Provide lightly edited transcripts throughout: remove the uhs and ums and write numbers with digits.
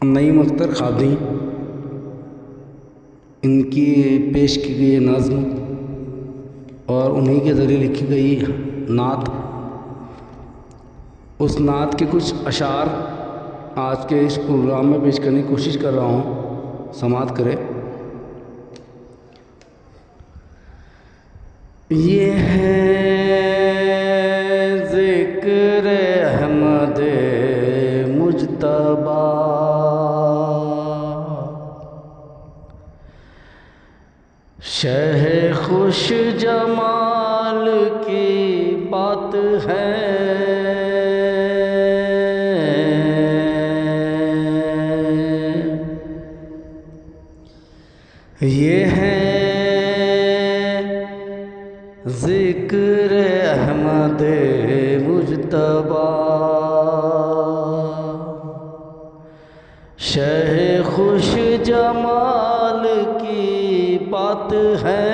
नईम अख्तर खादी इनकी पेश की गई नज़्म और उन्हीं के ज़रिए लिखी गई नात, उस नात के कुछ अशार आज के इस प्रोग्राम में पेश करने की कोशिश कर रहा हूँ, समाअत करें। ये है ज़िक्र अहमद मुज्तबा, शह खुश जमाल की बात है। ये है ज़िक्र अहमद मुज्तबा, शह खुश जमाल की बात है।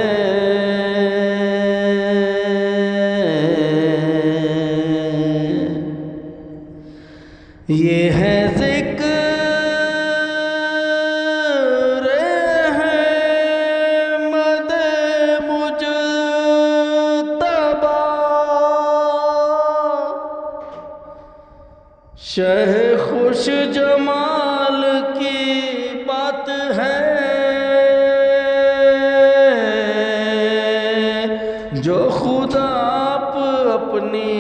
ये है ज़िक्र अहमद मुज्तबा, शह खुश जमाल की बात है। जो खुदा आप अपनी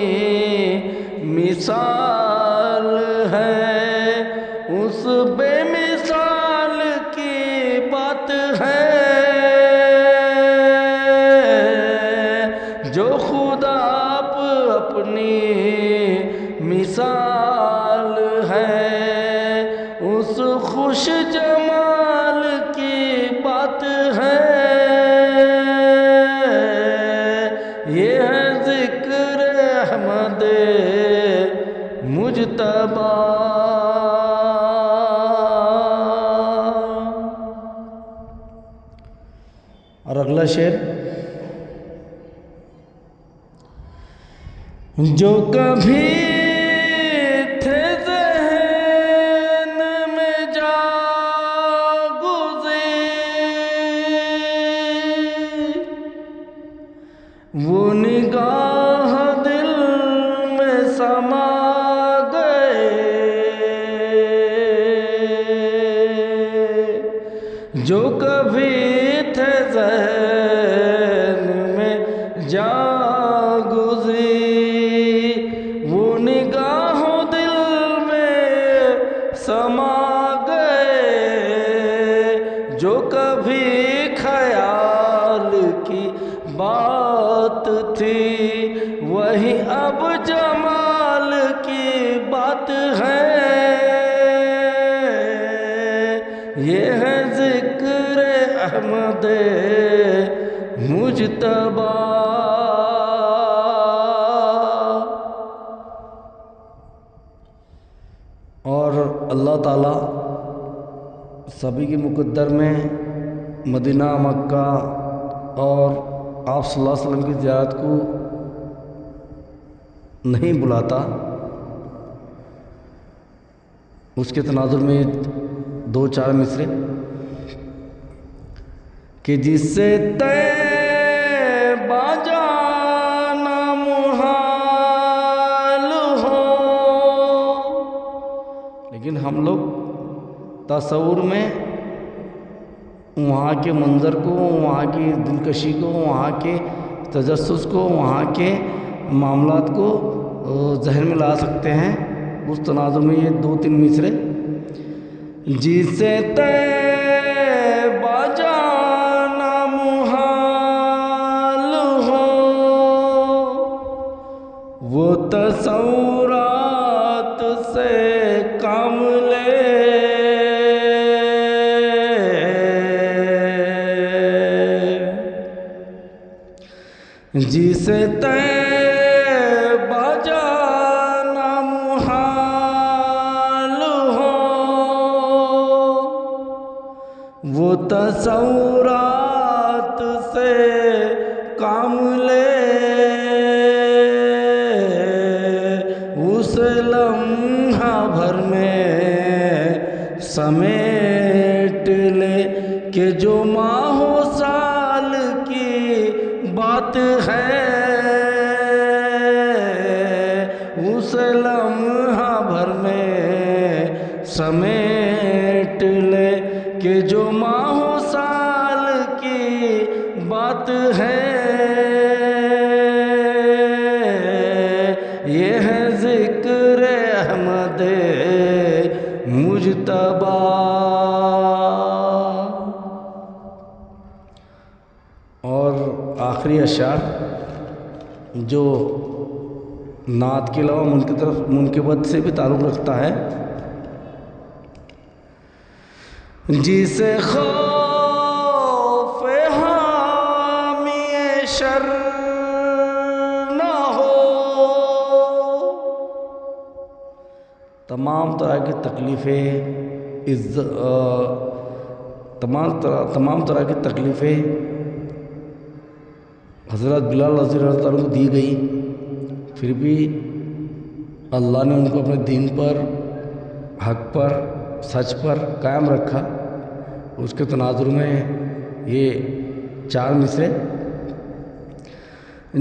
मिसाल है, उस बेमिसाल की बात है। जो खुदा आप अपनी मिसाल है, उस खुश जमाल की बात है। ये है ज़िक्र अहमद मुज्तबा। और अगला शेर, जो कभी थे ज़हन में जागुज़े, वो निगाह दिल में समा गए। जो कभी थे ज़हन में जागुज़े, वो निगाहों दिल में समा गए। जो कभी ख़याल की बात थी, वही अब जमाल की बात है। ये है ज़िक्र अहमद मुज्तबा। और अल्लाह ताला सभी के मुक़द्दर में मदीना, मक्का और आप सल्लल्लाहु अलैहि वसल्लम की ज़ियारत को नहीं बुलाता। उसके तनाजुर में दो चार मिसरे कि जिससे तैबा जाना मुहाल हो, लेकिन हम लोग तसव्वुर में वहाँ के मंज़र को, वहाँ की दिलकशी को, वहाँ के तजस्सुस को, वहाँ के मामलात को जहन में ला सकते हैं। उस तनाजुर में ये दो तीन मिसरे, जिसे तैबा जाना मुहाल हो, वो तसव्वुरात से काम ले। जिसे तैबा जाना मुहाल हो, वो तसव्वुरात से काम ले। उस लम्हा भर में समेट ले कि जो माहो साल की बात है उस लम्हा भर में समेट ले कि जो माहो साल की बात है। ये है ज़िक्र अहमद मुजतबा। और आखिरी अशार जो नात के अलावा मुनक़िबत से भी ताल्लुक़ रखता है। जिसे खौफ हामी शर न हो, तमाम तरह की तकलीफ़ें तमाम तरह की तकलीफ़ें हज़रत बिलाल रज़ी अल्लाह तआला को दी गई, फिर भी अल्लाह ने उनको अपने दीन पर, हक पर, सच पर कायम रखा। उसके तनाजुर में ये 4 मिसरे।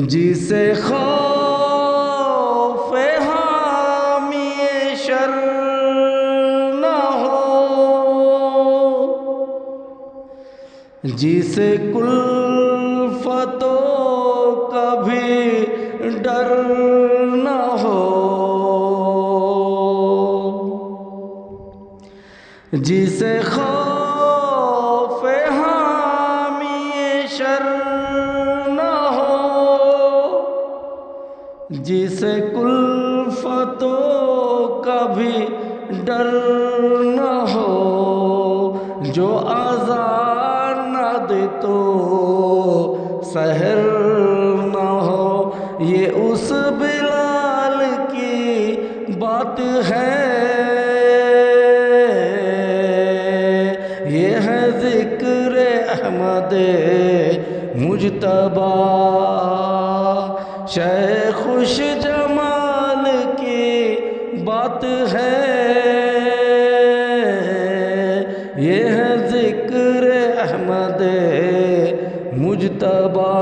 जिसे खौफ हामी शर न हो, जिसे कुल्फ़तों कभी डर न हो, जिसे खौफ हामी शर न हो, जिसे कुल्फ़तों कभी डर न हो, जो आज़ान न दे तो सहर न हो, ये उस बिलाल की बात है। ये है ज़िक्र अहमद मुजतबा, शे खुश जमाल की बात है। ये है ज़िक्र अहमद मुजतबा।